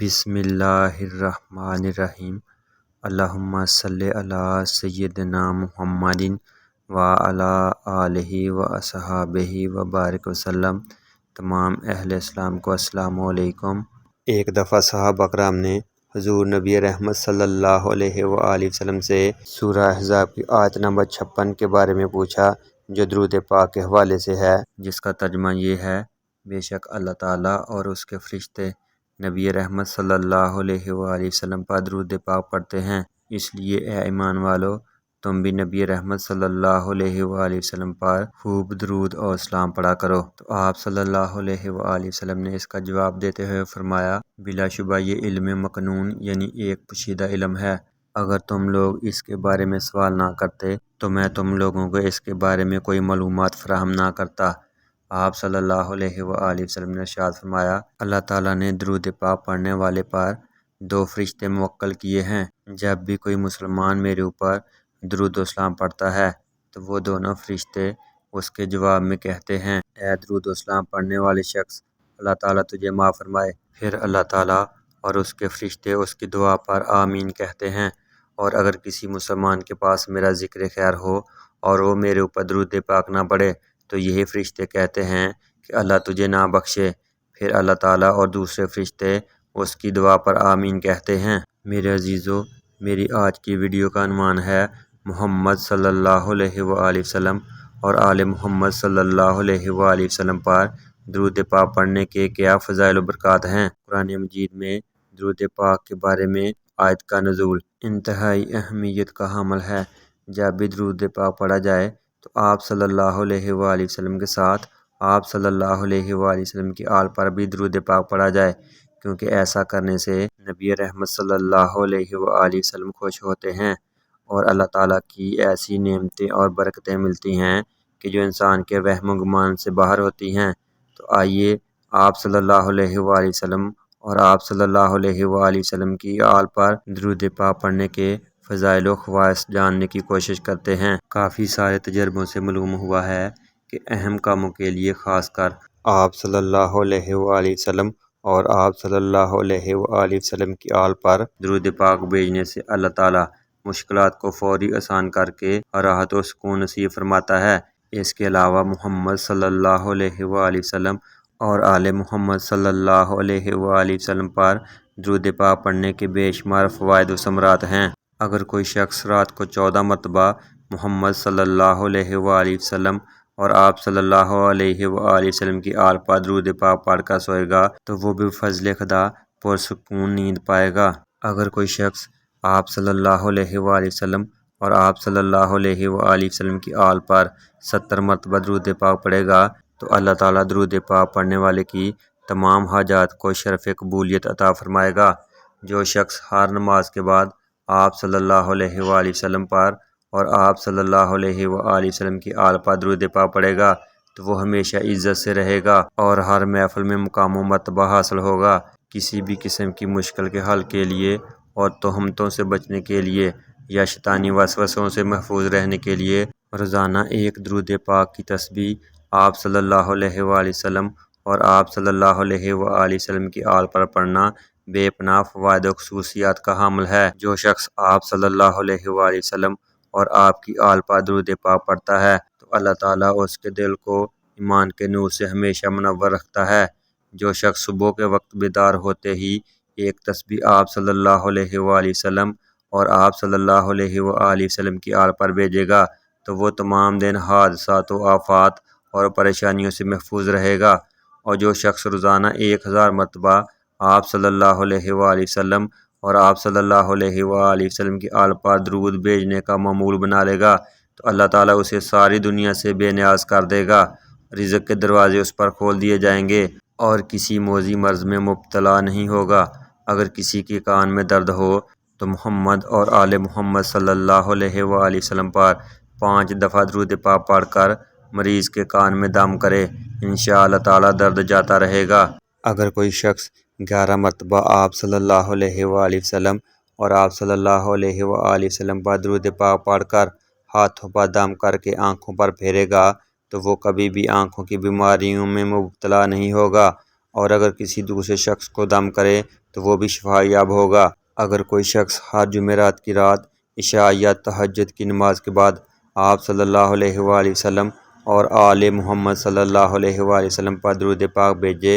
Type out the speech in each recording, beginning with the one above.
بسم اللہ الرحمن الرحیم۔ اللہم صلی علی سیدنا محمد وعلی آلہ واصحابہ وبارک وسلم۔ تمام اہل اسلام کو السلام علیکم۔ ایک دفعہ صحابہ کرام نے حضور نبی رحمت صلی اللہ علیہ وآلہ وسلم سے سورہ احزاب کی آیت نمبر 56 کے بارے میں پوچھا، جو درود پاک کے حوالے سے ہے، جس کا ترجمہ یہ ہے: بے شک اللہ تعالیٰ اور اس کے فرشتے نبی رحمت صلی اللہ علیہ وآلہ وسلم پر درود پاک پڑھتے ہیں، اس لیے اے ایمان والو، تم بھی نبی رحمت صلی اللہ علیہ وآلہ وسلم پر خوب درود اور سلام پڑھا کرو۔ تو آپ صلی اللہ علیہ وآلہ وسلم نے اس کا جواب دیتے ہوئے فرمایا، بلا شبہ یہ علم مکنون یعنی ایک پوشیدہ علم ہے۔ اگر تم لوگ اس کے بارے میں سوال نہ کرتے تو میں تم لوگوں کو اس کے بارے میں کوئی معلومات فراہم نہ کرتا۔ آپ صلی اللہ علیہ وآلہ وسلم نے ارشاد فرمایا، اللہ تعالیٰ نے درود پاک پڑھنے والے پر 2 فرشتے موکل کیے ہیں۔ جب بھی کوئی مسلمان میرے اوپر درود و سلام پڑھتا ہے تو وہ دونوں فرشتے اس کے جواب میں کہتے ہیں، اے درود و سلام پڑھنے والے شخص، اللہ تعالیٰ تجھے معاف فرمائے۔ پھر اللہ تعالیٰ اور اس کے فرشتے اس کی دعا پر آمین کہتے ہیں۔ اور اگر کسی مسلمان کے پاس میرا ذکر خیر ہو اور وہ میرے اوپر درود پاک نہ پڑھے تو یہی فرشتے کہتے ہیں کہ اللہ تجھے نہ بخشے۔ پھر اللہ تعالیٰ اور دوسرے فرشتے اس کی دعا پر آمین کہتے ہیں۔ میرے عزیزو، میری آج کی ویڈیو کا عنوان ہے محمد صلی اللہ علیہ وآلہ وسلم اور آل محمد صلی اللہ علیہ وآلہ وسلم پر درود پاک پڑھنے کے کیا فضائل و برکات ہیں۔ قرآن مجید میں درود پاک کے بارے میں آیت کا نزول انتہائی اہمیت کا حامل ہے۔ جب بھی درود پاک پڑھا جائے تو آپ صلی اللہ علیہ وآلہ وسلم کے ساتھ آپ صلی اللہ علیہ وآلہ وسلم کی آل پر بھی درود پاک پڑھا جائے، کیونکہ ایسا کرنے سے نبی رحمت صلی اللہ علیہ وآلہ وسلم خوش ہوتے ہیں اور اللہ تعالیٰ کی ایسی نعمتیں اور برکتیں ملتی ہیں کہ جو انسان کے وہم و گمان سے باہر ہوتی ہیں۔ تو آئیے آپ صلی اللہ علیہ وآلہ وسلم اور آپ صلی اللہ علیہ وآلہ وسلم کی آل پر درود پاک پڑھنے کے فضائل و خواص جاننے کی کوشش کرتے ہیں۔ کافی سارے تجربوں سے معلوم ہوا ہے کہ اہم کاموں کے لیے خاص کر آپ صلی اللہ علیہ وآلہ وسلم اور آپ صلی اللہ علیہ وآلہ وسلم کی آل پر درود پاک بھیجنے سے اللہ تعالیٰ مشکلات کو فوری آسان کر کے راحت و سکون نصیب فرماتا ہے۔ اس کے علاوہ محمد صلی اللہ علیہ وآلہ وسلم اور آل محمد صلی اللہ علیہ وآلہ وسلم پر درود پاک پڑھنے کے بے شمار فوائد و ثمرات ہیں۔ اگر کوئی شخص رات کو 14 مرتبہ محمد صلی اللہ علیہ وآلہ وسلم اور آپ صلی اللہ علیہ وآلہ وسلم کی آل پر درود پاک پڑھ کر سوئے گا تو وہ بفضل خدا پرسکون نیند پائے گا۔ اگر کوئی شخص آپ صلی اللہ علیہ وآلہ وسلم اور آپ صلی اللہ علیہ وآلہ وسلم کی آل پر 70 مرتبہ درود پاک پڑھے گا تو اللہ تعالیٰ درود پاک پڑھنے والے کی تمام حاجات کو شرف قبولیت عطا فرمائے گا۔ جو شخص ہر نماز کے بعد آپ صلی اللہ علیہ وآلہ وسلم پر اور آپ صلی اللہ علیہ وآلہ وسلم کی آل پر درود پاک پڑھے گا تو وہ ہمیشہ عزت سے رہے گا اور ہر محفل میں مقام و مرتبہ حاصل ہوگا۔ کسی بھی قسم کی مشکل کے حل کے لیے اور تہمتوں سے بچنے کے لیے یا شیطانی وسوسوں سے محفوظ رہنے کے لیے روزانہ ایک درود پاک کی تسبیح آپ صلی اللہ علیہ وآلہ وسلم اور آپ صلی اللہ علیہ وآلہ وسلم کی آل پر پڑھنا بے پناہ فوائد و خصوصیات کا حامل ہے۔ جو شخص آپ صلی اللہ علیہ وآلہ وسلم اور آپ کی آل پر درود پاک پڑھتا ہے تو اللہ تعالیٰ اس کے دل کو ایمان کے نور سے ہمیشہ منور رکھتا ہے۔ جو شخص صبح کے وقت بیدار ہوتے ہی ایک تسبیح آپ صلی اللہ علیہ وآلہ وسلم اور آپ صلی اللہ علیہ وآلہ وسلم کی آل پر بھیجے گا تو وہ تمام دن حادثات و آفات اور پریشانیوں سے محفوظ رہے گا۔ اور جو شخص روزانہ 1000 مرتبہ آپ صلی اللہ علیہ وآلہ وسلم اور آپ صلی اللہ علیہ وآلہ وسلم کی آل پر درود بھیجنے کا معمول بنا لے گا تو اللہ تعالیٰ اسے ساری دنیا سے بے نیاز کر دے گا، رزق کے دروازے اس پر کھول دیے جائیں گے اور کسی موذی مرض میں مبتلا نہیں ہوگا۔ اگر کسی کے کان میں درد ہو تو محمد اور آل محمد صلی اللہ علیہ وآلہ وسلم پر 5 دفعہ درود پاک پڑھ کر مریض کے کان میں دم کرے، انشاءاللہ تعالیٰ درد جاتا رہے گا۔ اگر کوئی شخص 11 مرتبہ آپ صلی اللہ علیہ وآلہ وسلم اور آپ صلی اللہ علیہ وآلہ وسلم پر درود پاک پڑھ کر ہاتھوں پر دم کر کے آنکھوں پر پھیرے گا تو وہ کبھی بھی آنکھوں کی بیماریوں میں مبتلا نہیں ہوگا۔ اور اگر کسی دوسرے شخص کو دم کرے تو وہ بھی شفا یاب ہوگا۔ اگر کوئی شخص ہر جمعرات کی رات عشاء یا تہجد کی نماز کے بعد آپ صلی اللہ علیہ وآلہ وسلم اور آل محمد صلی اللہ علیہ وآلہ وسلم پر درود پاک بھیجے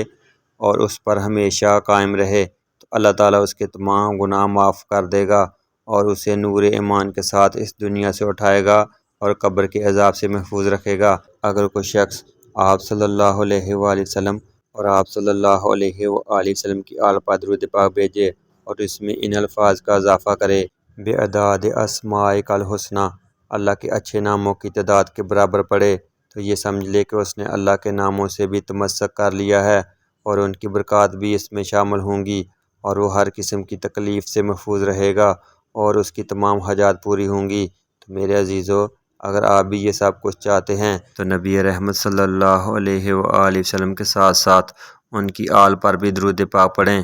اور اس پر ہمیشہ قائم رہے تو اللہ تعالیٰ اس کے تمام گناہ معاف کر دے گا اور اسے نور ایمان کے ساتھ اس دنیا سے اٹھائے گا اور قبر کے عذاب سے محفوظ رکھے گا۔ اگر کوئی شخص آپ صلی اللہ علیہ وآلہ وسلم اور آپ صلی اللہ علیہ وآلہ وسلم کی آل پر درود پاک بھیجے اور اس میں ان الفاظ کا اضافہ کرے: بعداد اسمائک الحسنی، اللہ کے اچھے ناموں کی تعداد کے برابر پڑھے، تو یہ سمجھ لے کہ اس نے اللہ کے ناموں سے بھی تمسک کر لیا ہے اور ان کی برکات بھی اس میں شامل ہوں گی اور وہ ہر قسم کی تکلیف سے محفوظ رہے گا اور اس کی تمام حاجات پوری ہوں گی۔ تو میرے عزیزو، اگر آپ بھی یہ سب کچھ چاہتے ہیں تو نبی رحمت صلی اللہ علیہ وآلہ وسلم کے ساتھ ساتھ ان کی آل پر بھی درود پاک پڑھیں۔